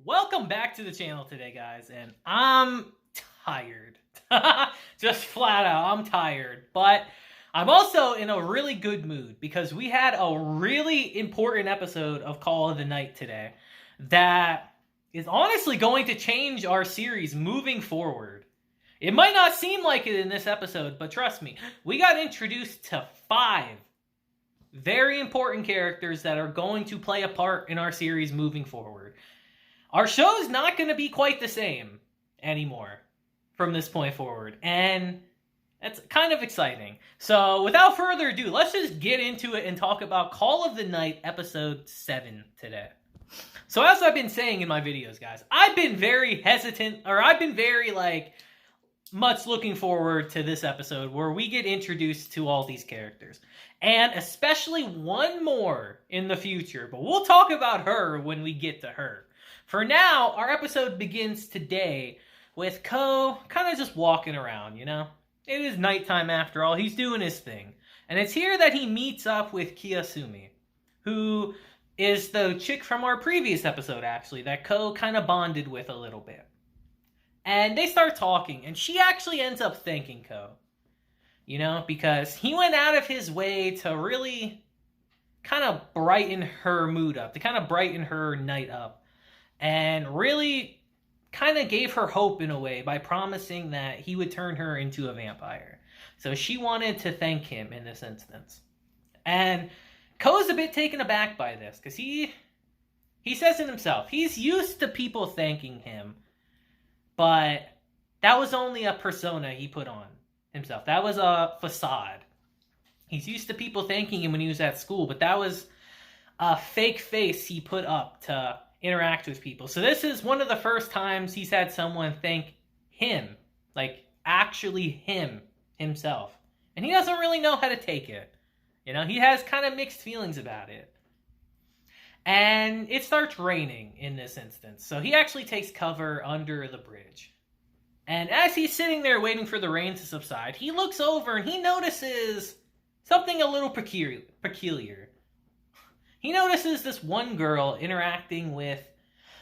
Welcome back to the channel today, guys, and I'm tired. Just flat out, I'm tired. But I'm also in a really good mood because we had a really important episode of Call of the Night today that is honestly going to change our series moving forward. It might not seem like it in this episode, but trust me, we got introduced to 5 very important characters that are going to play a part in our series moving forward. Our show's not going to be quite the same anymore from this point forward, and that's kind of exciting. So without further ado, let's just get into it and talk about Call of the Night episode 7 today. So as I've been saying in my videos, guys, I've been very hesitant, or I've been very much looking forward to this episode where we get introduced to all these characters. And especially one more in the future, but we'll talk about her when we get to her. For now, our episode begins today with Ko kind of just walking around, you know? It is nighttime after all, he's doing his thing. And it's here that he meets up with Kiyasumi, who is the chick from our previous episode, actually, that Ko kind of bonded with a little bit. And they start talking, and she actually ends up thanking Ko. You know, because he went out of his way to really kind of brighten her mood up, to kind of brighten her night up. And really kind of gave her hope in a way by promising that he would turn her into a vampire. So she wanted to thank him in this instance. And Ko's a bit taken aback by this, because he says it himself. He's used to people thanking him, but that was only a persona he put on himself. That was a facade. He's used to people thanking him when he was at school, but that was a fake face he put up to interact with people. So this is one of the first times he's had someone thank him, like actually himself. And he doesn't really know how to take it. You know, he has kind of mixed feelings about it. And it starts raining in this instance. So he actually takes cover under the bridge. And as he's sitting there waiting for the rain to subside, he looks over and he notices something a little peculiar. He notices this one girl interacting with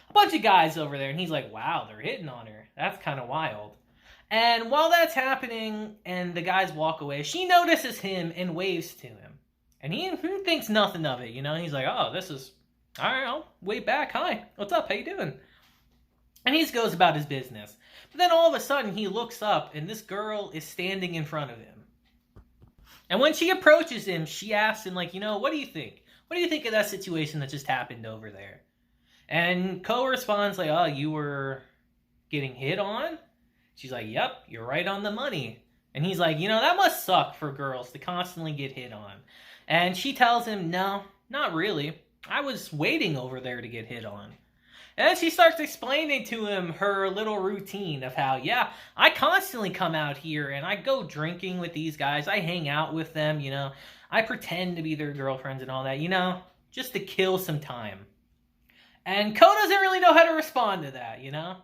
a bunch of guys over there, and he's like, wow, they're hitting on her. That's kind of wild. And while that's happening and the guys walk away, she notices him and waves to him. And he thinks nothing of it, you know? He's like, oh, this is... all right, I'll wave back. Hi, what's up? How you doing? And he just goes about his business. But then all of a sudden, he looks up, and this girl is standing in front of him. And when she approaches him, she asks him, like, you know, what do you think? What do you think of that situation that just happened over there? And Ko responds like, oh, you were getting hit on? She's like, yep, you're right on the money. And he's like, you know, that must suck for girls to constantly get hit on. And she tells him, no, not really. I was waiting over there to get hit on. And then she starts explaining to him her little routine of how, yeah, I constantly come out here and I go drinking with these guys. I hang out with them, you know. I pretend to be their girlfriends and all that, you know, just to kill some time. And Ko doesn't really know how to respond to that, you know.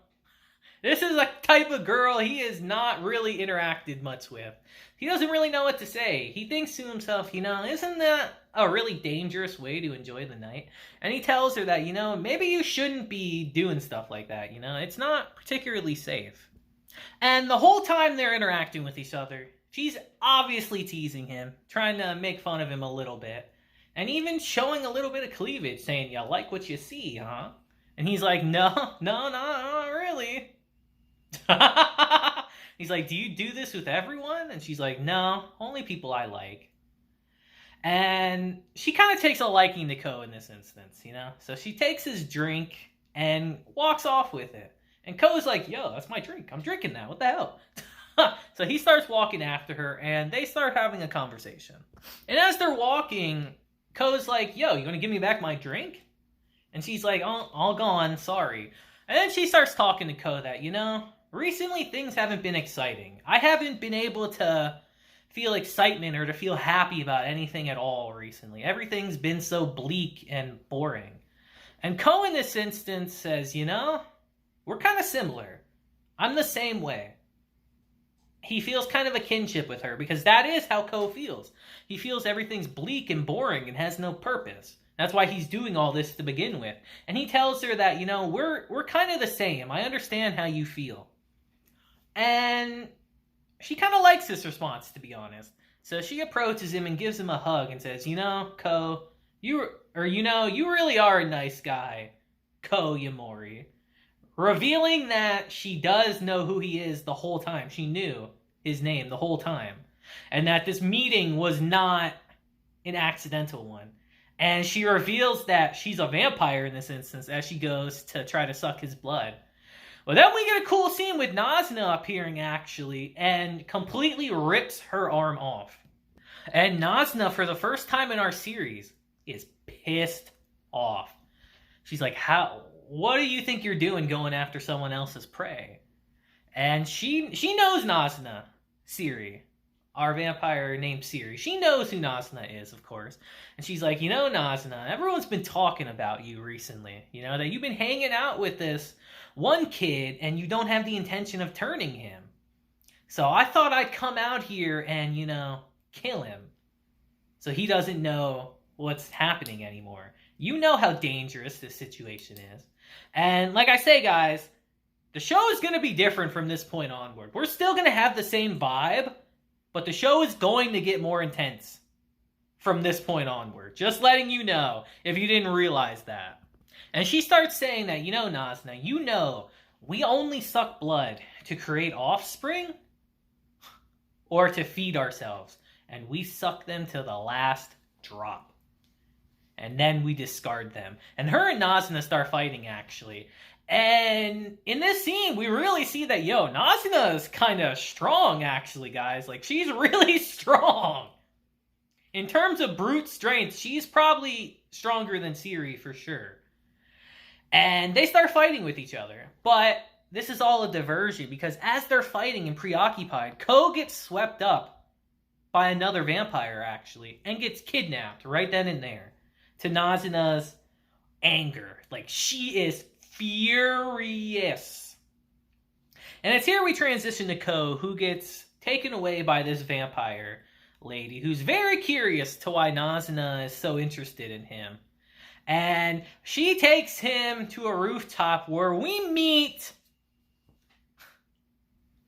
This is a type of girl he has not really interacted much with. He doesn't really know what to say. He thinks to himself, you know, isn't that a really dangerous way to enjoy the night? And he tells her that, you know, maybe you shouldn't be doing stuff like that, you know. It's not particularly safe. And the whole time they're interacting with each other, she's obviously teasing him, trying to make fun of him a little bit. And even showing a little bit of cleavage, saying, you like what you see, huh? And he's like, no, not really. He's like, do you do this with everyone? And she's like, no, only people I like. And she kind of takes a liking to Ko in this instance, you know? So she takes his drink and walks off with it. And Ko's like, yo, that's my drink. I'm drinking that. What the hell? So he starts walking after her, and they start having a conversation. And as they're walking, Ko's like, yo, you want to give me back my drink? And she's like, oh, all gone, sorry. And then she starts talking to Ko that, you know, recently things haven't been exciting. I haven't been able to feel excitement or to feel happy about anything at all recently. Everything's been so bleak and boring. And Ko in this instance says, you know, we're kind of similar. I'm the same way. He feels kind of a kinship with her because that is how Ko feels. He feels everything's bleak and boring and has no purpose. That's why he's doing all this to begin with. And he tells her that, we're kind of the same. I understand how you feel. And she kind of likes this response, to be honest. So she approaches him and gives him a hug and says, Ko, you really are a nice guy, Ko Yamori. Revealing that she does know who he is the whole time. She knew his name the whole time. And that this meeting was not an accidental one. And she reveals that she's a vampire in this instance as she goes to try to suck his blood. Well, then we get a cool scene with Nazuna appearing, actually, and completely rips her arm off. And Nazuna, for the first time in our series, is pissed off. She's like, what do you think you're doing going after someone else's prey? And she knows Nazuna, Siri. Our vampire named Siri. She knows who Nazuna is, of course. And she's like, Nazuna, everyone's been talking about you recently. That you've been hanging out with this one kid and you don't have the intention of turning him. So I thought I'd come out here and, kill him. So he doesn't know what's happening anymore. You know how dangerous this situation is. And like I say, guys, the show is going to be different from this point onward. We're still going to have the same vibe, but the show is going to get more intense from this point onward. Just letting you know if you didn't realize that. And she starts saying that, Nazuna, we only suck blood to create offspring or to feed ourselves. And we suck them to the last drop. And then we discard them. And her and Nazuna start fighting, actually. And in this scene, we really see that, Nazuna is kind of strong, actually, guys. Like, she's really strong. In terms of brute strength, she's probably stronger than Siri, for sure. And they start fighting with each other. But this is all a diversion, because as they're fighting and preoccupied, Ko gets swept up by another vampire, actually, and gets kidnapped right then and there. To Nazuna's anger. Like, she is furious. And it's here we transition to Ko, who gets taken away by this vampire lady, who's very curious to why Nazuna is so interested in him. And she takes him to a rooftop where we meet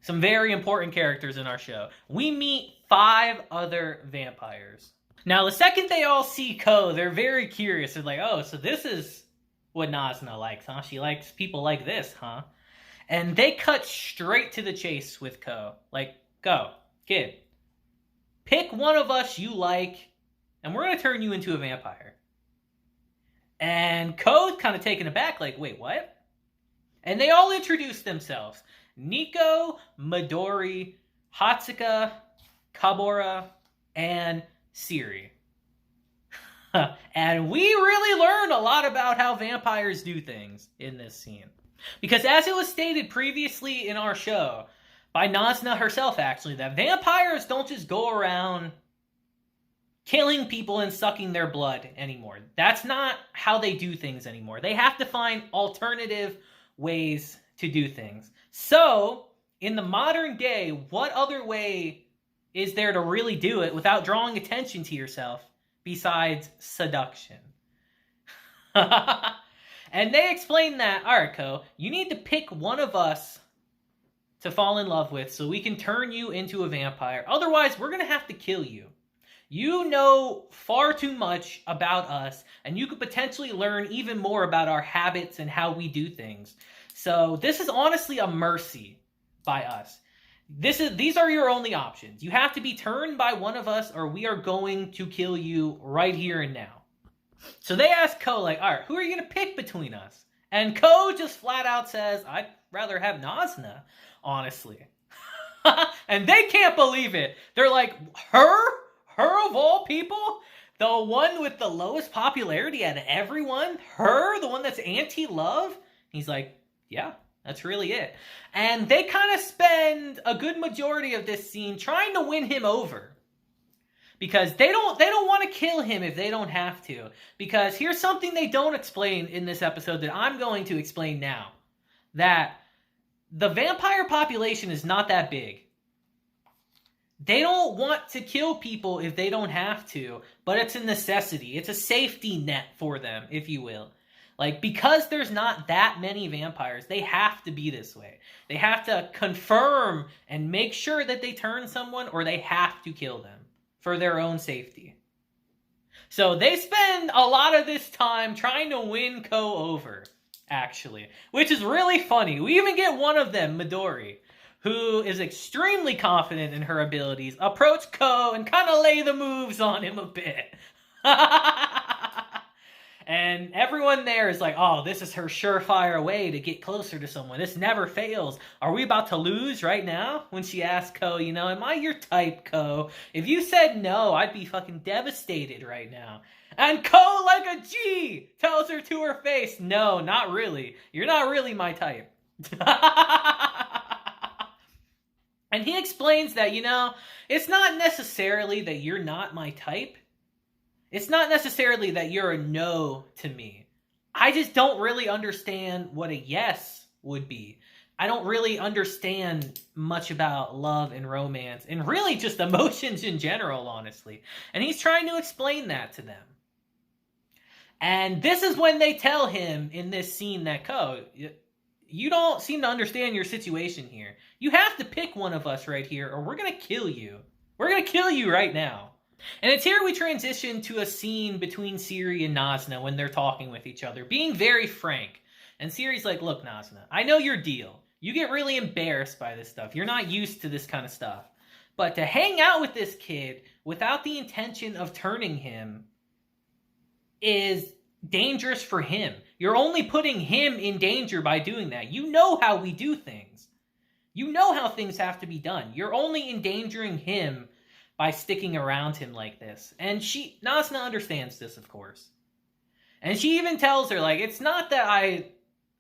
some very important characters in our show. We meet 5 other vampires. Now, the second they all see Ko, they're very curious. They're like, oh, so this is what Nazuna likes, huh? She likes people like this, huh? And they cut straight to the chase with Ko. Like, go, kid. Pick one of us you like, and we're going to turn you into a vampire. And Ko's kind of taken aback, like, wait, what? And they all introduce themselves. Nico, Midori, Hatsuka, Kabura, and Siri. And we really learn a lot about how vampires do things in this scene. Because as it was stated previously in our show, by Nazuna herself actually, that vampires don't just go around killing people and sucking their blood anymore. That's not how they do things anymore. They have to find alternative ways to do things. So, in the modern day, what other way is there to really do it without drawing attention to yourself besides seduction? And they explain that, alright, Ko, you need to pick one of us to fall in love with so we can turn you into a vampire. Otherwise, we're going to have to kill you. You know far too much about us, and you could potentially learn even more about our habits and how we do things. So this is honestly a mercy by us. These are your only options. You have to be turned by one of us, or we are going to kill you right here and now. So they ask Ko, like, all right, who are you going to pick between us? And Ko just flat out says, I'd rather have Nazuna, honestly. And they can't believe it. They're like, her of all people? The one with the lowest popularity out of everyone? Her? The one that's anti-love? He's like, yeah. That's really it. And they kind of spend a good majority of this scene trying to win him over. Because they don't want to kill him if they don't have to. Because here's something they don't explain in this episode that I'm going to explain now. That the vampire population is not that big. They don't want to kill people if they don't have to, but it's a necessity. It's a safety net for them, if you will. Like, because there's not that many vampires, they have to be this way. They have to confirm and make sure that they turn someone, or they have to kill them for their own safety. So they spend a lot of this time trying to win Ko over, actually, which is really funny. We even get one of them, Midori, who is extremely confident in her abilities, approach Ko and kind of lay the moves on him a bit. And everyone there is like, oh, this is her surefire way to get closer to someone. This never fails. Are we about to lose right now? When she asks Ko, you know, am I your type, Ko? If you said no, I'd be fucking devastated right now. And Ko, like a G, tells her to her face, no, not really. You're not really my type. And he explains that, you know, it's not necessarily that you're not my type. It's not necessarily that you're a no to me. I just don't really understand what a yes would be. I don't really understand much about love and romance and really just emotions in general, honestly. And he's trying to explain that to them. And this is when they tell him in this scene that, Ko, you don't seem to understand your situation here. You have to pick one of us right here or we're going to kill you. We're going to kill you right now. And it's here we transition to a scene between Siri and Nazuna when they're talking with each other, being very frank. And Siri's like, look, Nazuna, I know your deal. You get really embarrassed by this stuff. You're not used to this kind of stuff. But to hang out with this kid without the intention of turning him is dangerous for him. You're only putting him in danger by doing that. You know how we do things. You know how things have to be done. You're only endangering him by sticking around him like this. And Nazuna understands this, of course. And she even tells her, like, it's not that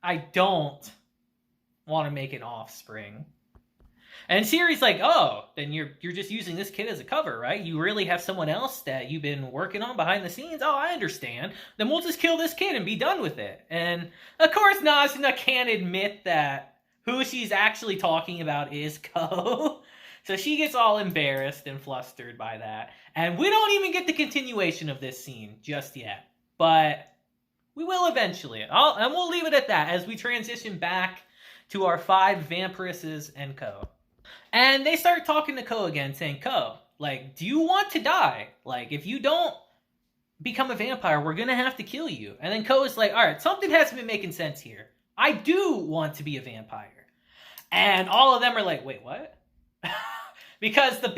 I don't want to make an offspring. And Siri's like, oh, then you're just using this kid as a cover, right? You really have someone else that you've been working on behind the scenes? Oh, I understand. Then we'll just kill this kid and be done with it. And, of course, Nazuna can't admit that who she's actually talking about is Ko. So she gets all embarrassed and flustered by that. And we don't even get the continuation of this scene just yet. But we will eventually. And we'll leave it at that as we transition back to our 5 vampiresses and Ko. And they start talking to Ko again, saying, Ko, like, do you want to die? Like, if you don't become a vampire, we're going to have to kill you. And then Ko is like, all right, something hasn't been making sense here. I do want to be a vampire. And all of them are like, wait, what? Because the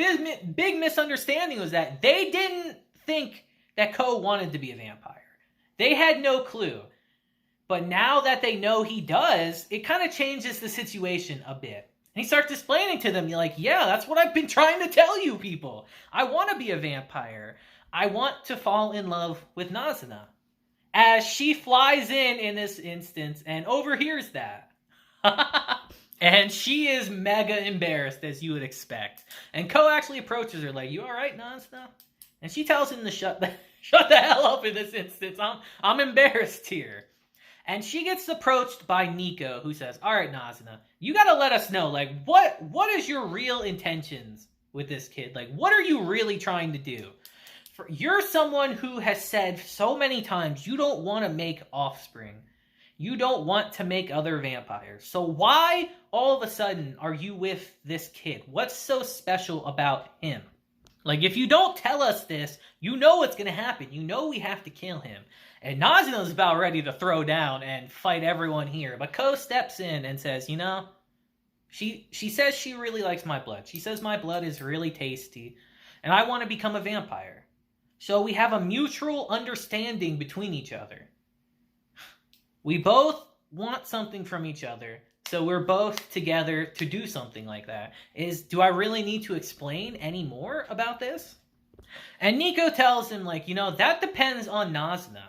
big misunderstanding was that they didn't think that Ko wanted to be a vampire. They had no clue. But now that they know he does, it kind of changes the situation a bit. And he starts explaining to them, you're like, yeah, that's what I've been trying to tell you people. I want to be a vampire. I want to fall in love with Nazuna. As she flies in this instance and overhears that. And she is mega embarrassed, as you would expect. And Ko actually approaches her like, you all right, Nazuna? And she tells him to shut the hell up in this instance. I'm embarrassed here. And she gets approached by Nico, who says, all right, Nazuna, you got to let us know, like, what is your real intentions with this kid? Like, what are you really trying to do? You're someone who has said so many times you don't want to make offspring. You don't want to make other vampires. So why all of a sudden are you with this kid? What's so special about him? Like, if you don't tell us this, you know what's going to happen. You know we have to kill him. And Nazuna's about ready to throw down and fight everyone here. But Ko steps in and says, you know, she says she really likes my blood. She says my blood is really tasty. And I want to become a vampire. So we have a mutual understanding between each other. We both want something from each other, so we're both together to do something like that. Do I really need to explain any more about this? And Nico tells him, like, you know, that depends on Nazuna.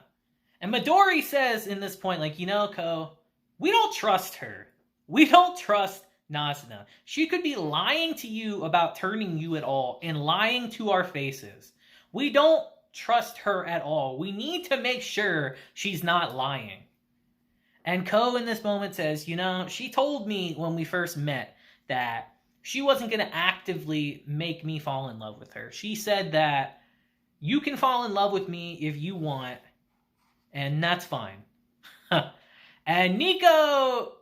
And Midori says in this point, like, you know, Ko, we don't trust her. We don't trust Nazuna. She could be lying to you about turning you at all and lying to our faces. We don't trust her at all. We need to make sure she's not lying. And Ko in this moment says, you know, she told me when we first met that she wasn't going to actively make me fall in love with her. She said that you can fall in love with me if you want, and that's fine. And Nico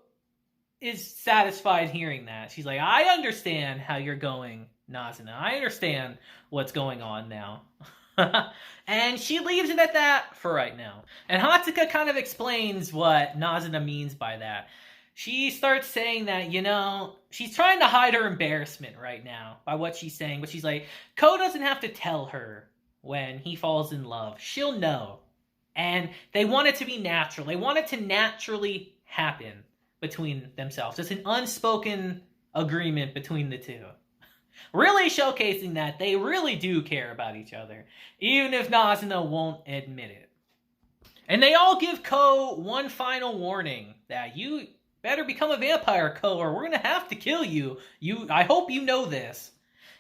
is satisfied hearing that. She's like, I understand how you're going, Nazuna. I understand what's going on now. And she leaves it at that for right now. And Hatsuka kind of explains what Nazuna means by that. She starts saying that, she's trying to hide her embarrassment right now by what she's saying. But she's like, Ko doesn't have to tell her when he falls in love. She'll know. And they want it to be natural. They want it to naturally happen between themselves. It's an unspoken agreement between the two. Really showcasing that they really do care about each other, even if Nazuna won't admit it. And they all give Ko one final warning that you better become a vampire, Ko, or we're going to have to kill you. I hope you know this.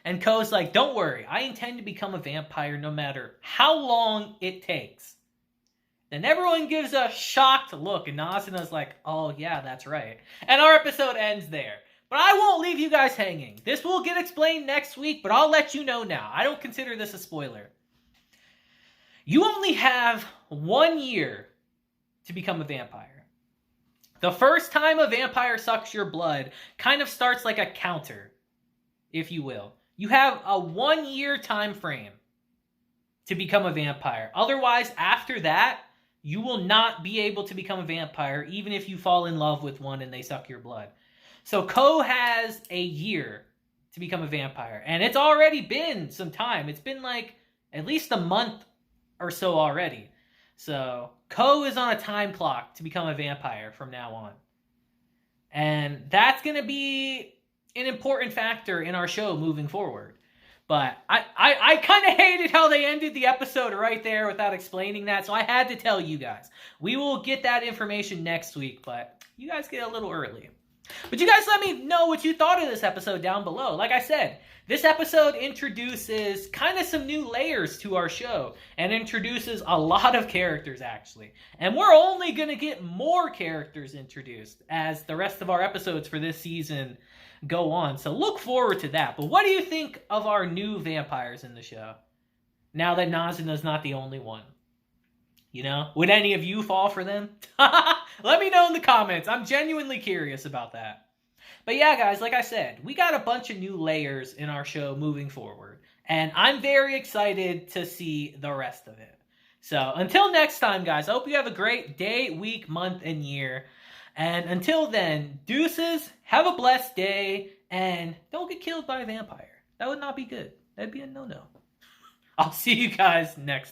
And Ko's like, don't worry, I intend to become a vampire no matter how long it takes. Then everyone gives a shocked look, and Nazuna's like, oh yeah, that's right. And our episode ends there. But I won't leave you guys hanging. This will get explained next week, but I'll let you know now. I don't consider this a spoiler. You only have 1 year to become a vampire. The first time a vampire sucks your blood kind of starts like a counter, if you will. You have a 1 year time frame to become a vampire. Otherwise, after that, you will not be able to become a vampire, even if you fall in love with one and they suck your blood. So Ko has a year to become a vampire. And it's already been some time. It's been like at least a month or so already. So Ko is on a time clock to become a vampire from now on. And that's going to be an important factor in our show moving forward. But I kind of hated how they ended the episode right there without explaining that. So I had to tell you guys. We will get that information next week, but you guys get a little early. But you guys let me know what you thought of this episode down below. Like I said, this episode introduces kind of some new layers to our show. And introduces a lot of characters, actually. And we're only going to get more characters introduced as the rest of our episodes for this season go on. So look forward to that. But what do you think of our new vampires in the show? Now that Nazuna's not the only one. Would any of you fall for them? Let me know in the comments. I'm genuinely curious about that. But yeah, guys, like I said, we got a bunch of new layers in our show moving forward. And I'm very excited to see the rest of it. So until next time, guys, I hope you have a great day, week, month, and year. And until then, deuces, have a blessed day, and don't get killed by a vampire. That would not be good. That'd be a no-no. I'll see you guys next time.